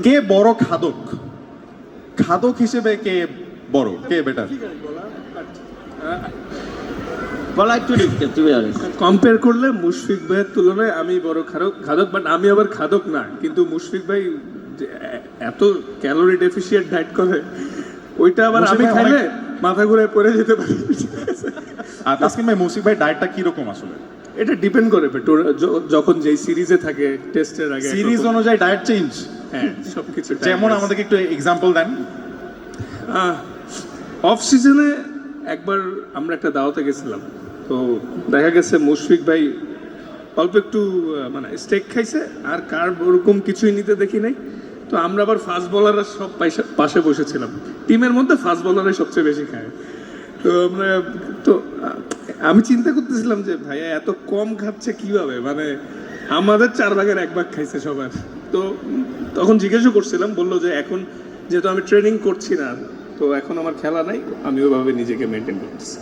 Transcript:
কে বড় খাদক? খাদক হিসেবে কে বড়, কে বেটার? বলা একটু difficult to be honest. Compare করলে মুশফিক ভাইয়ের তুলনায় আমি বড় খাদক, বাট আমি আবার খাদক না। কিন্তু মুশফিক ভাই যে এত ক্যালোরি ডেফিসিয়েন্ট ডায়েট করে, ওইটা আবার মুশফিক আমি ভাই খাইলে মাথা ঘুরে পড়ে যেতে পারি। আর তাসকিন ভাই, মুশফিক ভাই ডায়েটটা কিরকম আসলে? এটা ডিপেন্ড করে যখন যেই সিরিজে থাকে, টেস্টের আগে সিরিজ অনুযায়ী ডায়েট চেঞ্জ? হ্যাঁ, সবকিছু যেমন আমাদেরকে একটু এক্সাম্পল দেন। অফ সিজনে একবার আমরা একটা দাওয়াতে গেছিলাম, তো দেখা গেছে মুশফিক ভাই অল্প একটু মানে স্টেক খাইছে, আর কার্ব ওরকম কিছুই নিতে দেখি নাই। তো আমরা আবার ফাস্ট বলাররা সব পাশে বসেছিলাম, টিমের মধ্যে ফাস্ট বলাররাই সবচেয়ে বেশি খায়। তো আমরা তো আমি চিন্তা করতেছিলাম যে ভাইয়া এত কম খাচ্ছে কিভাবে, মানে আমাদের 4 ভাগের 1 ভাগ খাইছে সবার। তো তখন জিজ্ঞাসা করছিলাম, বললো যে এখন যেহেতু আমি ট্রেনিং করছি না, তো এখন আমার খেলা নাই, আমি ওইভাবে নিজেকে মেনটেন করতেছি।